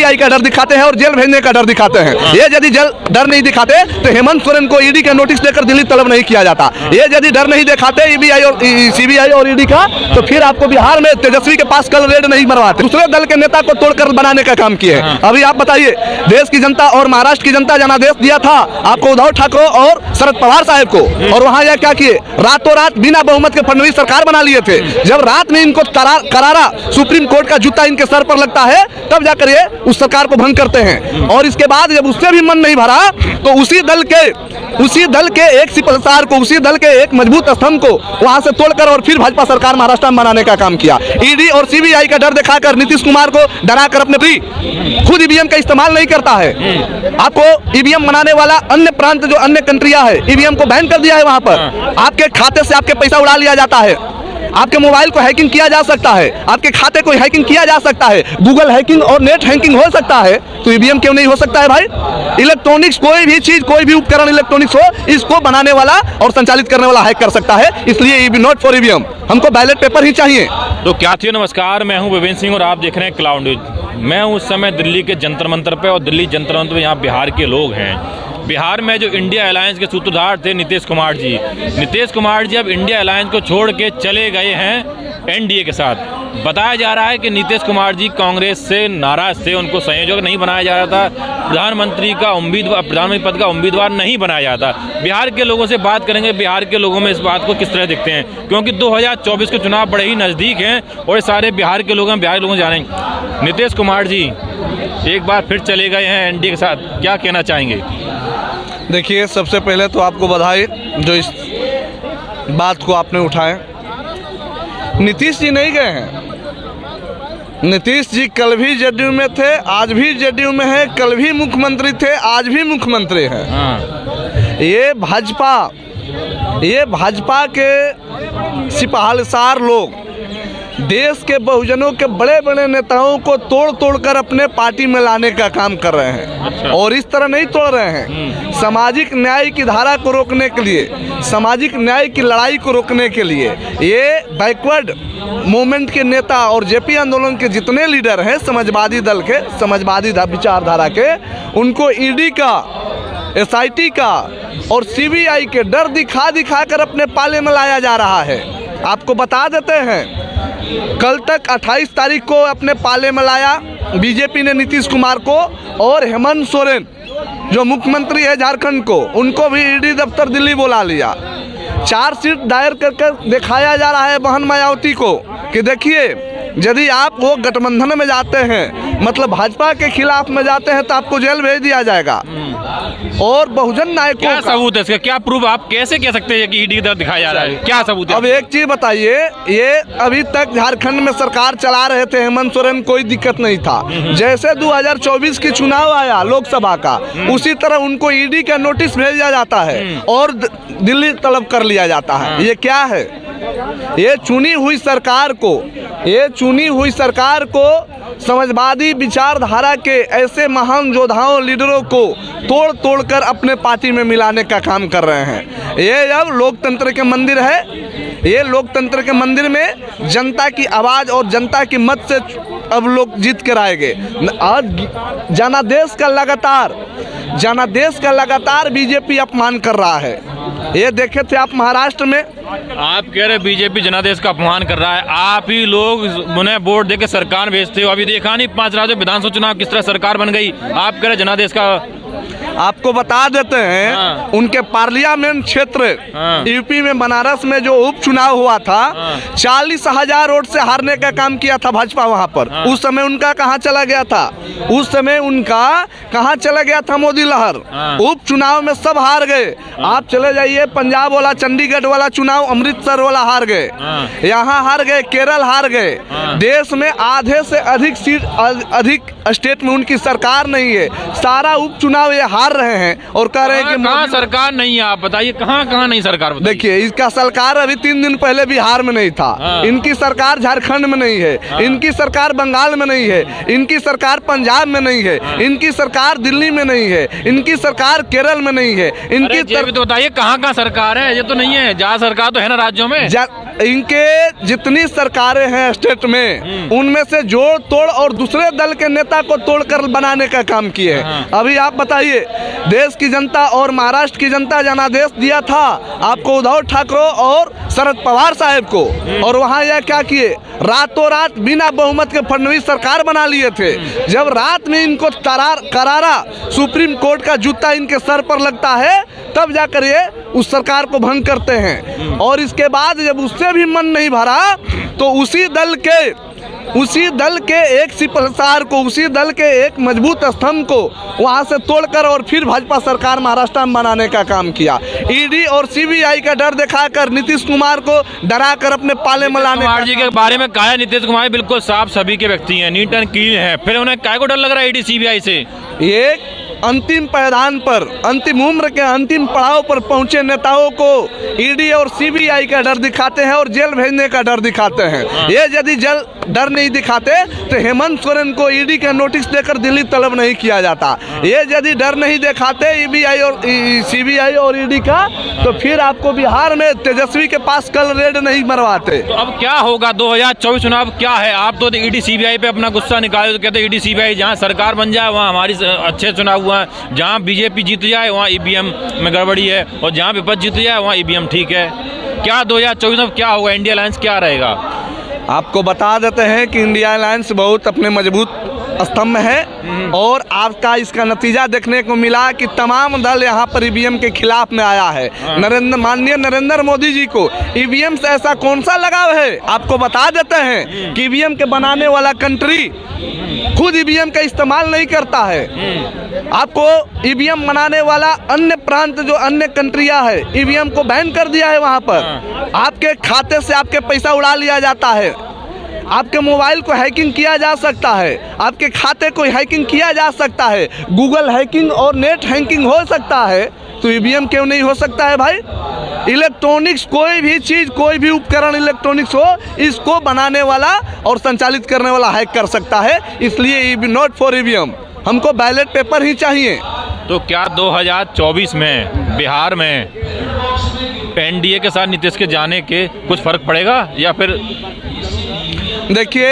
CBI का डर दिखाते हैं और जेल भेजने का डर दिखाते हैं। ये यदि डर नहीं दिखाते तो हेमंत सोरेन को ईडी का नोटिस देकर दिल्ली तलब नहीं किया जाता। ये यदि डर नहीं दिखाते ईबीआई और सीबीआई और ईडी का, तो फिर आपको बिहार में तेजस्वी के पास कल रेड नहीं मरवाते। दूसरे दल के नेता को तोड़कर बनाने का काम किए। अभी आप बताइए, देश की जनता और महाराष्ट्र की जनता जनादेश दिया था आपको उद्धव ठाकरे और शरद पवार साहब को, और वहां यह क्या किए, रातों रात बिना बहुमत के फडणवीस सरकार बना लिए थे। जब रात में इनको करारा सुप्रीम कोर्ट का जूता इनके सर पर लगता है तब जाकर ये उस सरकार को भंग करते हैं। और इसके बाद जब उससे भी मन नहीं भरा तो उसी दल के एक सिपहसार को, उसी दल के एक मजबूत स्तंभ को वहां से तोड़कर और फिर भाजपा सरकार महाराष्ट्र में बनाने का काम किया। ईडी और सीबीआई का डर दिखाकर नीतीश कुमार को डराकर अपने खुद ईवीएम का इस्तेमाल नहीं करता है। आपको ईवीएम बनाने वाला अन्य प्रांत जो अन्य कंट्रियां है ईवीएम को बैन कर दिया है। वहां पर आपके खाते से आपके पैसा उड़ा लिया जाता है, आपके मोबाइल को हैकिंग किया जा सकता है, आपके खाते को हैकिंग किया जा सकता है, गूगल हैकिंग और नेट हैकिंग हो सकता है, तो ईवीएम क्यों नहीं हो सकता है भाई? इलेक्ट्रॉनिक्स कोई भी चीज, कोई भी उपकरण इलेक्ट्रॉनिक्स हो, इसको बनाने वाला और संचालित करने वाला हैक कर सकता है। इसलिए नॉट फॉर ईवीएम, हमको बैलेट पेपर ही चाहिए। तो क्या थी, नमस्कार, मैं हूं विवेक सिंह और आप देख रहे हैं क्लाउड न्यूज। मैं उस समय दिल्ली के जंतर मंतर पे, और दिल्ली जंतर मंतर पे यहाँ बिहार के लोग हैं। बिहार में जो इंडिया अलायंस के सूत्रधार थे नीतीश कुमार जी अब इंडिया अलायंस को छोड़ के चले गए हैं एनडीए के साथ। बताया जा रहा है कि नीतीश कुमार जी कांग्रेस से नाराज थे, उनको संयोजक नहीं बनाया जा रहा था, प्रधानमंत्री पद का उम्मीदवार नहीं बनाया जाता। बिहार के लोगों से बात करेंगे, बिहार के लोगों में इस बात को किस तरह दिखते हैं, क्योंकि 2024 के चुनाव बड़े ही नज़दीक हैं और सारे बिहार के लोग जानेंगे। नीतीश कुमार जी एक बार फिर चले गए हैं एनडीए के साथ, क्या कहना चाहेंगे? देखिए, सबसे पहले तो आपको बधाई जो इस बात को आपने उठाया। नीतीश जी नहीं गए हैं। नीतीश जी कल भी जदयू में थे, आज भी जदयू में है, कल भी मुख्यमंत्री थे, आज भी मुख्यमंत्री हैं। ये भाजपा के सिपहसार लोग देश के बहुजनों के बड़े बड़े नेताओं को तोड़ कर अपने पार्टी में लाने का काम कर रहे हैं। अच्छा। और इस तरह नहीं तोड़ रहे हैं, सामाजिक न्याय की धारा को रोकने के लिए, सामाजिक न्याय की लड़ाई को रोकने के लिए ये बैकवर्ड मूवमेंट के नेता और जेपी आंदोलन के जितने लीडर हैं समाजवादी दल के, समाजवादी विचारधारा के, उनको ईडी का, एसआईटी का और सीबीआई के डर दिखा कर अपने पाले में लाया जा रहा है। आपको बता देते हैं, कल तक 28 तारीख को अपने पाले में लाया बीजेपी ने नीतीश कुमार को, और हेमंत सोरेन जो मुख्यमंत्री है झारखंड को, उनको भी ईडी दफ्तर दिल्ली बुला लिया। चार्जशीट दायर कर दिखाया जा रहा है बहन मायावती को कि देखिए, यदि आप वो गठबंधन में जाते हैं, मतलब भाजपा के खिलाफ में जाते हैं, तो आपको जेल भेज दिया जाएगा। और बहुजन नायकों क्या सबूत है इसका? क्या प्रूफ? आप कैसे कह सकते हैं कि ईडी दिखाया जा रहा है? क्या सबूत है? अब एक चीज बताइए, ये अभी तक झारखंड में सरकार चला रहे थे हेमंत सोरेन, कोई दिक्कत नहीं था। जैसे 2024 की चुनाव आया लोकसभा का, उसी तरह उनको ईडी का नोटिस भेजा जाता है और दिल्ली तलब कर लिया जाता है। ये क्या है? ये चुनी हुई सरकार को समाजवादी विचारधारा के ऐसे महान योद्धाओं, लीडरों को तोड़ कर अपने पार्टी में मिलाने का काम कर रहे हैं। ये अब लोकतंत्र के मंदिर है, ये लोकतंत्र के मंदिर में जनता की आवाज़ और जनता की मत से अब लोग जीत कर आएंगे। आज जनादेश का लगातार बीजेपी अपमान कर रहा है। ये देखे थे आप महाराष्ट्र में, आप कह रहे बीजेपी जनादेश का अपमान कर रहा है, आप ही लोग उन्हें वोट देकर सरकार भेजते हो। अभी देखा नहीं 5 राज्यों विधानसभा चुनाव किस तरह सरकार बन गई, आप कह रहे जनादेश का। आपको बता देते हैं, उनके पार्लियामेंट क्षेत्र यूपी में बनारस में जो उपचुनाव हुआ था, 40,000 वोट से हारने का काम किया था भाजपा वहां पर। उस समय उनका कहां चला गया था? मोदी लहर। उपचुनाव में सब हार गए। आप चले जाइए, पंजाब वाला, चंडीगढ़ वाला चुनाव, अमृतसर वाला हार गए, यहाँ हार गए, केरल हार गए। देश में आधे से अधिक स्टेट में उनकी सरकार नहीं है। सारा उपचुनाव ये हार रहे हैं और कह रहे हैं कि कहाँ सरकार नहीं है। आप बताइए कहाँ नहीं सरकार? देखिए, इसका सरकार अभी 3 दिन पहले बिहार में नहीं था, इनकी सरकार झारखंड में नहीं है, इनकी सरकार बंगाल में नहीं है, इनकी सरकार पंजाब में नहीं है, इनकी सरकार दिल्ली में नहीं है, इनकी सरकार केरल में नहीं है। इनकी तो बताइए कहाँ सरकार है? ये तो नहीं है। जहाँ सरकार तो है ना राज्यों में। इनके जितनी सरकारें हैं स्टेट में, उनमें से जोड़ तोड़ और दूसरे दल के नेता को तोड़कर बनाने का काम किए हैं। अभी आप बताइए, देश की जनता और महाराष्ट्र की जनता जनादेश दिया था आपको उद्धव ठाकरे और शरद पवार साहब को, और वहाँ यह क्या किए, रातों रात बिना बहुमत के फडणवीस सरकार बना लिए थे। जब रात में इनको करारा सुप्रीम कोर्ट का जूता इनके सर पर लगता है, तब जाकर ये उस सरकार को भंग करते हैं। और इसके बाद जब उससे भी मन नहीं भरा, तो उसी दल के एक सिपहसार को, उसी दल के एक मजबूत स्तंभ को वहां से तोड़कर और फिर भाजपा सरकार महाराष्ट्र में बनाने का काम किया। ईडी और सीबीआई का डर दिखाकर नीतीश कुमार को डराकर अपने पाले में लाने कुमार जी के बारे में कहा है नीतीश कुमार बिल्कुल साफ सभी के व्यक्ति हैं, नीट एंड क्लीन है, फिर उन्हें काय को डर लग रहा है ईडी सीबीआई से? एक अंतिम पायदान पर, अंतिम उम्र के अंतिम पड़ाव पर पहुंचे नेताओं को ईडी और सीबीआई का डर दिखाते हैं और जेल भेजने का डर दिखाते हैं। ये यदि डर नहीं दिखाते तो हेमंत सोरेन को ईडी का नोटिस देकर दिल्ली तलब नहीं किया जाता। ये यदि डर नहीं दिखाते ईबीआई और सीबीआई और ईडी का, तो फिर आपको बिहार में तेजस्वी के पास कल रेड नहीं मरवाते। तो अब क्या होगा 2024 चुनाव क्या है? आप तो ईडी सीबीआई पे अपना गुस्सा निकाले, तो कहते ईडी सीबीआई जहाँ सरकार बन जाए वहाँ हमारी अच्छे चुनाव हुआ, जहाँ बीजेपी जीत जाए वहाँ ईवीएम में गड़बड़ी है, और जहाँ विपक्ष जीत जाए वहाँ ईवीएम ठीक है। क्या 2024 में क्या होगा? इंडिया अलायंस क्या रहेगा? आपको बता देते हैं कि इंडिया अलायंस बहुत अपने मजबूत स्तंभ है, और आपका इसका नतीजा देखने को मिला कि तमाम दल यहाँ पर ईवीएम के खिलाफ में आया है। माननीय नरेंद्र मोदी जी को ईवीएम से ऐसा कौन सा लगाव है? आपको बता देते हैं कि ईवीएम के बनाने वाला कंट्री खुद ईवीएम का इस्तेमाल नहीं करता है। आपको ईवीएम बनाने वाला अन्य प्रांत, जो अन्य कंट्रियां है, ईवीएम को बैन कर दिया है। वहां पर आपके खाते से आपके पैसा उड़ा लिया जाता है, आपके मोबाइल को हैकिंग किया जा सकता है, आपके खाते को हैकिंग किया जा सकता है, गूगल हैकिंग और नेट हैकिंग हो सकता है, तो ईवीएम क्यों नहीं हो सकता है भाई? इलेक्ट्रॉनिक्स कोई भी चीज़, कोई भी उपकरण इलेक्ट्रॉनिक्स हो, इसको बनाने वाला और संचालित करने वाला हैक कर सकता है। इसलिए नॉट फॉर ईवीएम, हमको बैलेट पेपर ही चाहिए। तो क्या 2024 में बिहार में एनडीए के साथ नीतीश के जाने के कुछ फर्क पड़ेगा, या फिर? देखिए,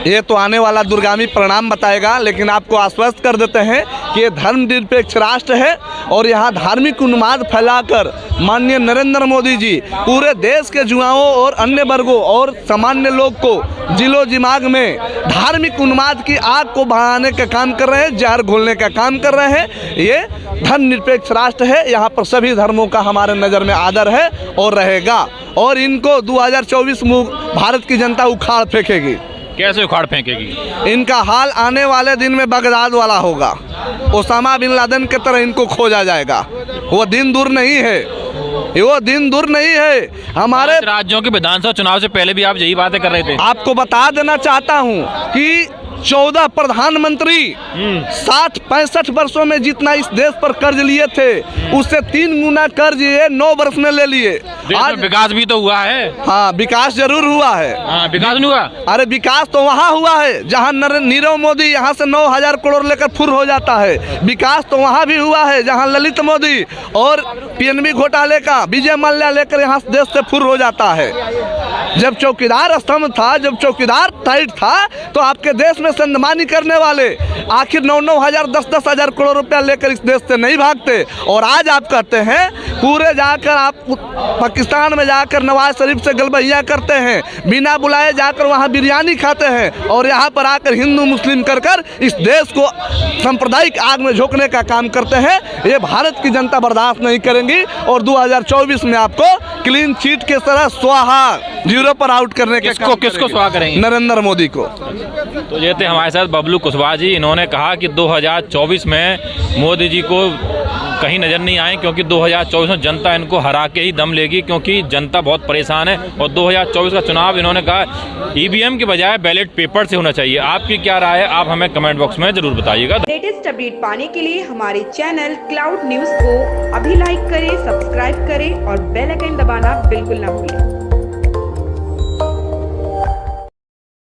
ये तो आने वाला दूरगामी परिणाम बताएगा, लेकिन आपको आश्वस्त कर देते हैं कि ये धर्मनिरपेक्ष राष्ट्र है, और यहाँ धार्मिक उन्माद फैलाकर माननीय नरेंद्र मोदी जी पूरे देश के युवाओं और अन्य वर्गों और सामान्य लोग को जिलो दिमाग में धार्मिक उन्माद की आग को बढ़ाने का काम कर रहे हैं, जहर घोलने का काम कर रहे हैं। ये धर्मनिरपेक्ष राष्ट्र है, यहाँ पर सभी धर्मों का हमारे नज़र में आदर है और रहेगा, और इनको 2024 में भारत की जनता उखाड़ फेंकेगी। कैसे उखाड़ फेंकेगी? इनका हाल आने वाले दिन में बगदाद वाला होगा। ओसामा बिन लादेन की तरह इनको खोजा जाएगा। वो दिन दूर नहीं है, वो दिन दूर नहीं है। हमारे राज्यों के विधानसभा चुनाव से पहले भी आप यही बातें कर रहे थे। आपको बता देना चाहता हूँ कि 14 प्रधानमंत्री 60-65 वर्षों में जितना इस देश पर कर्ज लिए थे, उससे 3 गुना कर्ज ये 9 वर्ष में ले लिए। आज विकास भी तो हुआ है। हाँ, विकास जरूर हुआ है। हाँ, विकास नहीं हुआ? अरे विकास तो वहाँ हुआ है जहाँ नीरव मोदी यहाँ से 9,000 करोड़ लेकर फुर हो जाता है। विकास तो वहाँ भी हुआ है जहाँ ललित मोदी और पीएनबी घोटाले का विजय मल्ल्या लेकर यहाँ देश से फुर हो जाता है। जब चौकीदार स्तंभ था, जब चौकीदार टाइट था, तो आपके देश में संदमानी करने वाले आखिर 9-9 हज़ार 10-10 हज़ार करोड़ रुपया लेकर इस देश से नहीं भागते। और आज आप कहते हैं पूरे जाकर आप पाकिस्तान में जाकर नवाज शरीफ से गलबहिया करते हैं, बिना बुलाए जाकर वहाँ बिरयानी खाते हैं, और यहाँ पर आकर हिंदू मुस्लिम कर इस देश को सांप्रदायिक आग में झोंकने का काम करते हैं। ये भारत की जनता बर्दाश्त नहीं करेंगी, और 2024 में आपको क्लीन चिट के तरह स्वाहा, जीरो पर आउट करने के किसको स्वाहा करेंगे? नरेंद्र मोदी को। तो ये थे हमारे साथ बबलू कुशवाहा जी। इन्होंने कहा कि 2024 में मोदी जी को कहीं नजर नहीं आए, क्योंकि 2024 में जनता इनको हरा के ही दम लेगी, क्योंकि जनता बहुत परेशान है। और 2024 का चुनाव इन्होंने कहा ईवीएम के बजाय बैलेट पेपर से होना चाहिए। आपकी क्या राय है, आप हमें कमेंट बॉक्स में जरूर बताइएगा। लेटेस्ट अपडेट पाने के लिए हमारे चैनल क्लाउड न्यूज को अभी लाइक करें, सब्सक्राइब करें और बेल आइकन दबाना बिल्कुल ना भूलें।